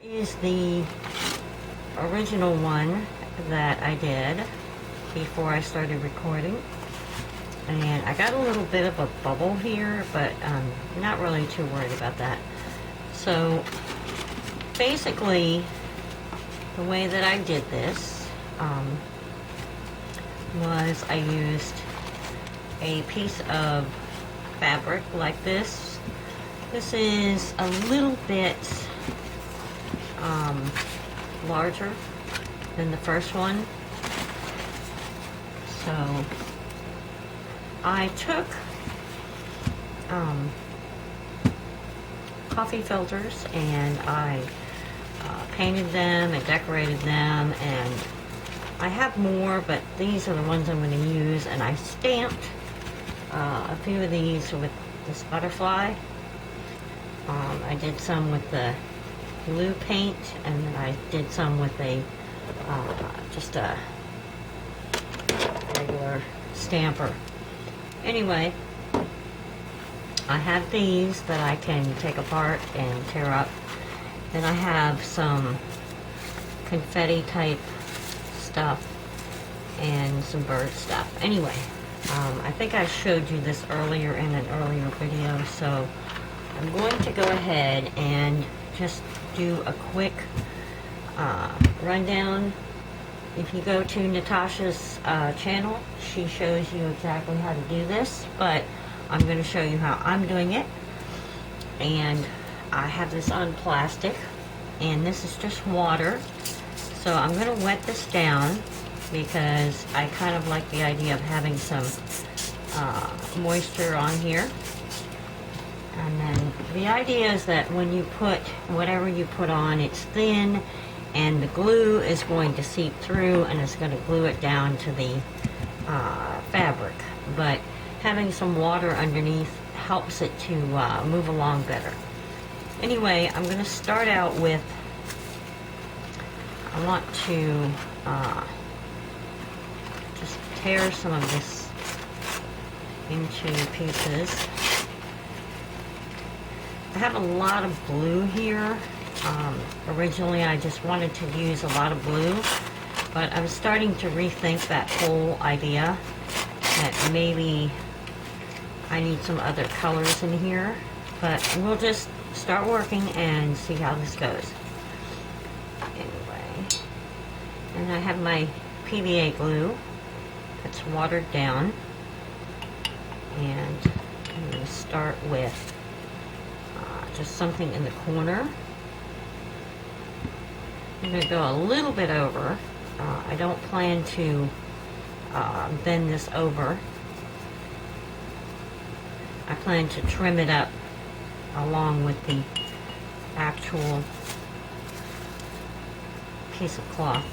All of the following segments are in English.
Is the original one that I did before I started recording, and I got a little bit of a bubble here, but not really too worried about that. So basically the way that I did this was I used a piece of fabric like this. This is a little bit larger than the first one. So I took coffee filters and I painted them and decorated them, and I have more, but these are the ones I'm going to use, and I stamped a few of these with this butterfly. I did some with the blue paint, and then I did some with a just a regular stamper. Anyway, I have these that I can take apart and tear up. Then I have some confetti type stuff and some bird stuff. Anyway, I think I showed you this earlier in an earlier video, so I'm going to go ahead and just do a quick rundown. If you go to Natasha's channel, she shows you exactly how to do this, but I'm going to show you how I'm doing it. And I have this on plastic, and this is just water. So I'm going to wet this down because I kind of like the idea of having some moisture on here. And then the idea is that when you put whatever you put on, it's thin, and the glue is going to seep through and it's going to glue it down to the fabric. But having some water underneath helps it to move along better. Anyway, I'm going to start out with, I want to just tear some of this into pieces. I have a lot of blue here. Originally I just wanted to use a lot of blue, but I'm starting to rethink that whole idea that maybe I need some other colors in here, but we'll just start working and see how this goes. Anyway, and I have my PVA glue that's watered down, and I'm going to start with just something in the corner. I'm going to go a little bit over. I don't plan to bend this over. I plan to trim it up along with the actual piece of cloth.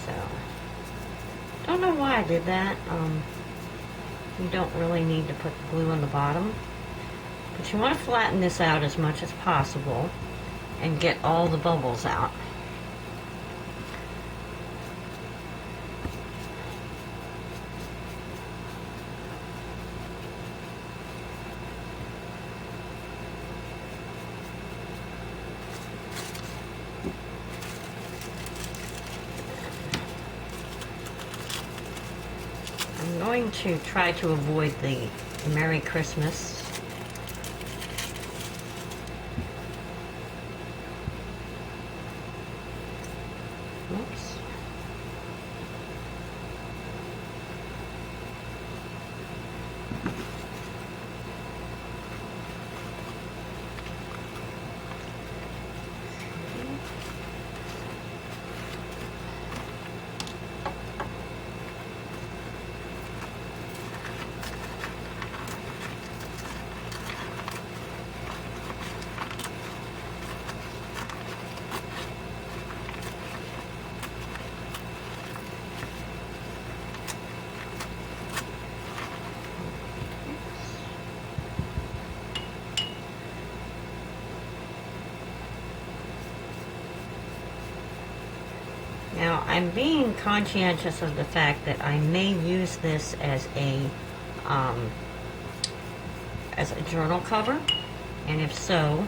So, don't know why I did that. You don't really need to put the glue on the bottom, but you want to flatten this out as much as possible and get all the bubbles out. I'm going to try to avoid the Merry Christmas. Oops. Now, I'm being conscientious of the fact that I may use this as a journal cover, and if so,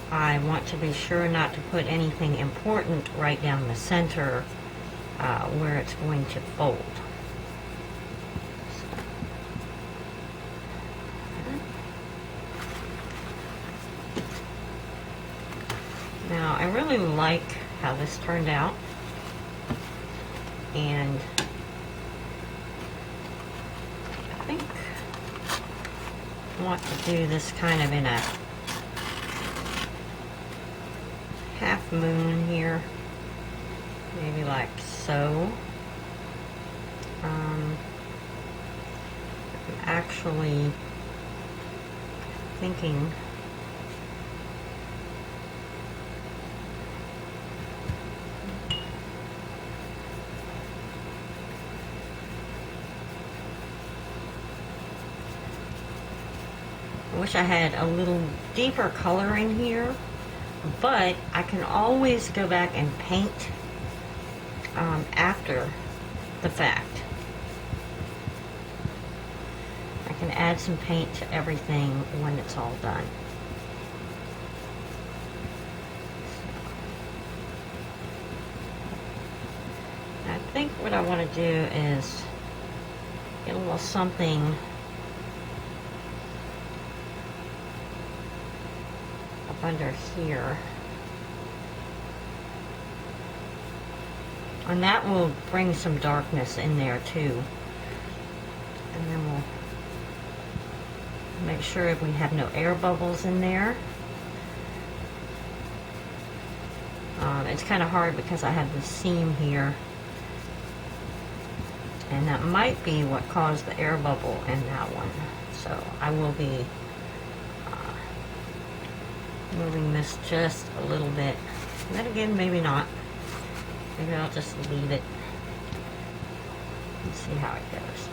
I want to be sure not to put anything important right down the center where it's going to fold. Now, I really like how this turned out, and I think I want to do this kind of in a half moon here, maybe like so. I'm actually thinking I wish I had a little deeper color in here, but I can always go back and paint after the fact. I can add some paint to everything when it's all done. I think what I want to do is get a little something up under here. And that will bring some darkness in there too. And then we'll make sure we have no air bubbles in there. It's kind of hard because I have the seam here. And that might be what caused the air bubble in that one. So I will be moving this just a little bit. And then again, maybe not. Maybe I'll just leave it and see how it goes.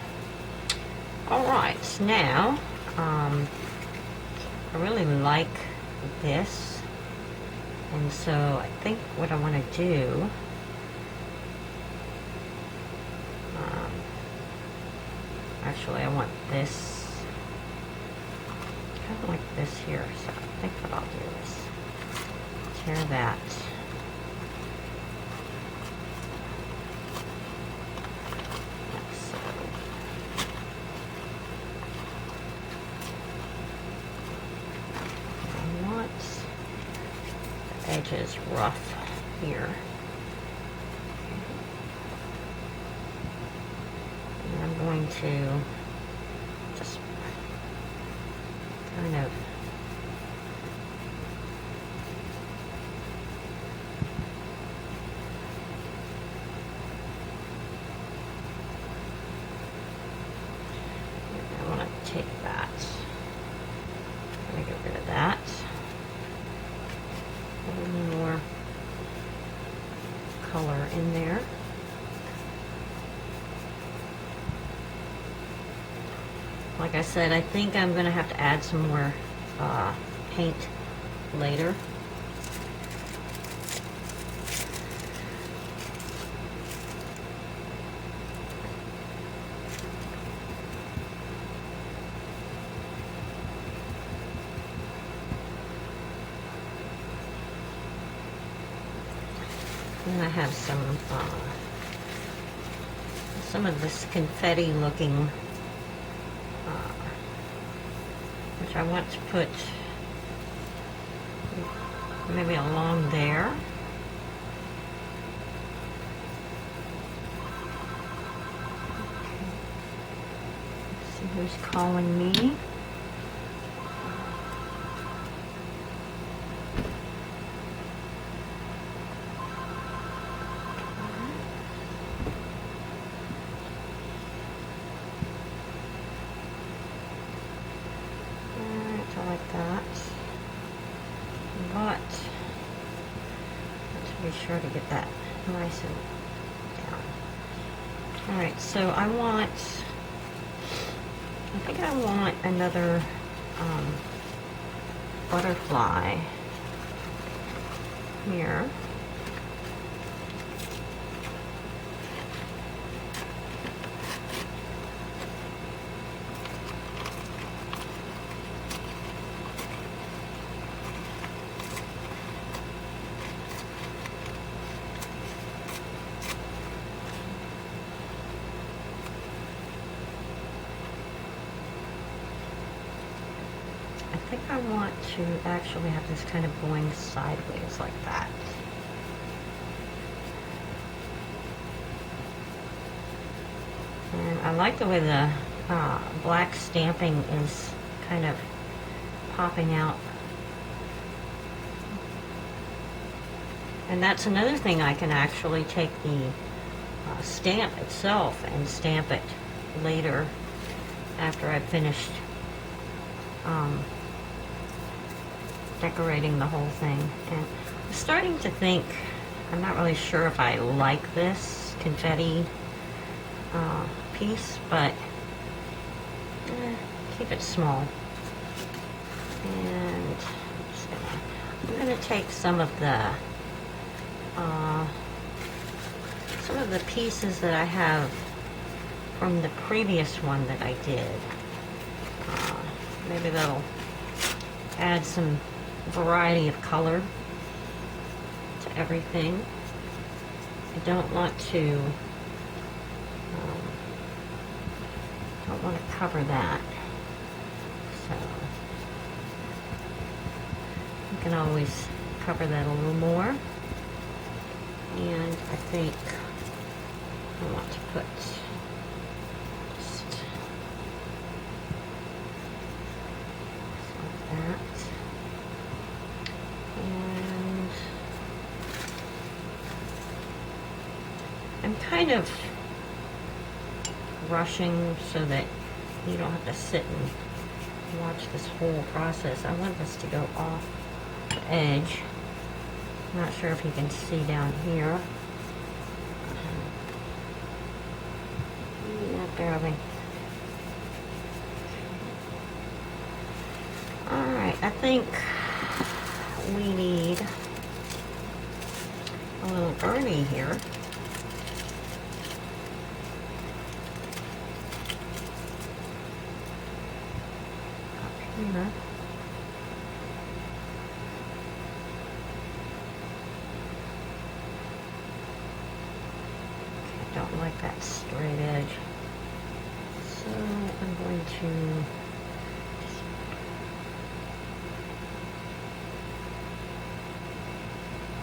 Alright, now, I really like this. And so I think what I want to do, actually I want this, kind of like this here. So I think what I'll do is tear that. Edges rough here. And I'm going to just kind of I want to take that. I'm going to get rid of that. A little more color in there. Like I said, I think I'm going to have to add some more paint later. And I have some of this confetti looking, which I want to put maybe along there. Okay. Let's see who's calling me. Like that, but let's be sure to get that nice and down. Alright, so I think I want another butterfly here. I think I want to actually have this kind of going sideways like that. And I like the way the black stamping is kind of popping out. And that's another thing, I can actually take the stamp itself and stamp it later after I've finished decorating the whole thing. And I'm starting to think, I'm not really sure if I like this confetti piece, but keep it small. And I'm gonna take some of the pieces that I have from the previous one that I did. Maybe that'll add some variety of color to everything. I don't want to cover that, so you can always cover that a little more. And I think I want to put just like that. And I'm kind of rushing so that you don't have to sit and watch this whole process. I want this to go off the edge. I'm not sure if you can see down here. Yeah, barely. Alright, I think we need a little Ernie here. Up here. Don't like that straight edge, so I'm going to just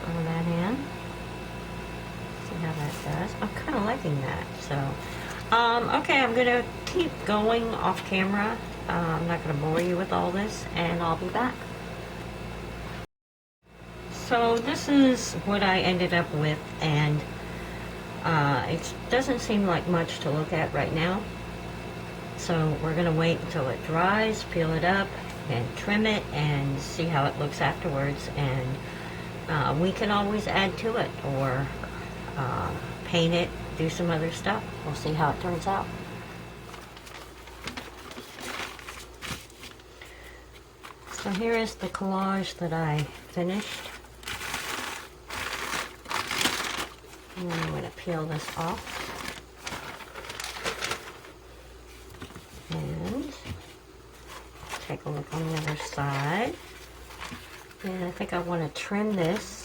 throw that in, see how that does. I'm kind of liking that. So okay, I'm gonna keep going off camera. I'm not gonna bore you with all this, and I'll be back. So this is what I ended up with, and it doesn't seem like much to look at right now, so we're going to wait until it dries, peel it up, and trim it, and see how it looks afterwards. And we can always add to it, or paint it, do some other stuff. We'll see how it turns out. So here is the collage that I finished. And I'm going to peel this off. And take a look on the other side. And I think I want to trim this.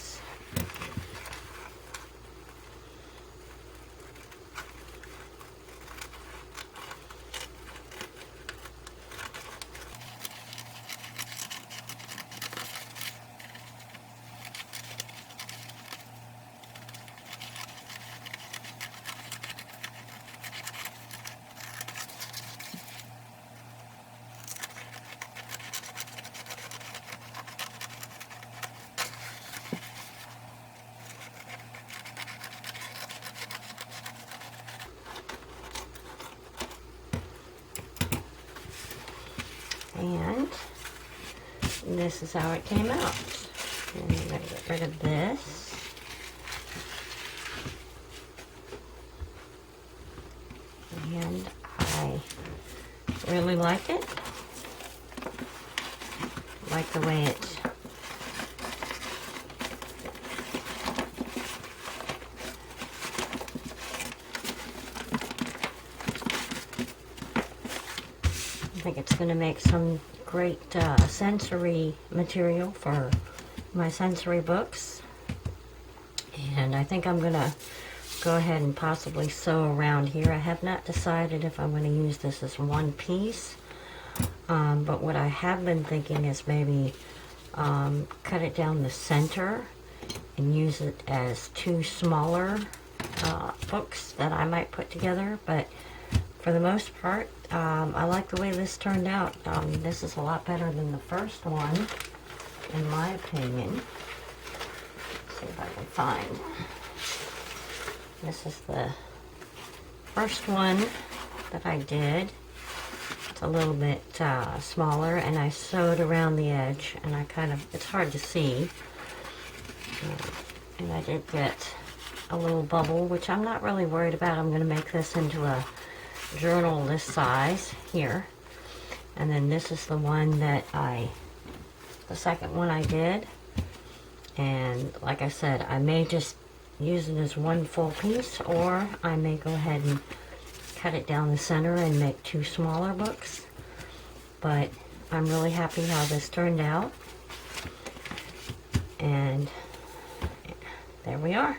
And this is how it came out. And I'm going to get rid of this. And I really like it. Like the way it I think it's going to make some great sensory material for my sensory books. And I think I'm going to go ahead and possibly sew around here. I have not decided if I'm going to use this as one piece But what I have been thinking is maybe cut it down the center and use it as two smaller books that I might put together. But for the most part, I like the way this turned out. This is a lot better than the first one, in my opinion. Let's see if I can find. This is the first one that I did. It's a little bit smaller, and I sewed around the edge, and it's hard to see. And I did get a little bubble, which I'm not really worried about. I'm going to make this into a journal this size here. And then this is the one that the second one I did. And like I said, I may just use it as one full piece, or I may go ahead and cut it down the center and make two smaller books. But I'm really happy how this turned out. And there we are.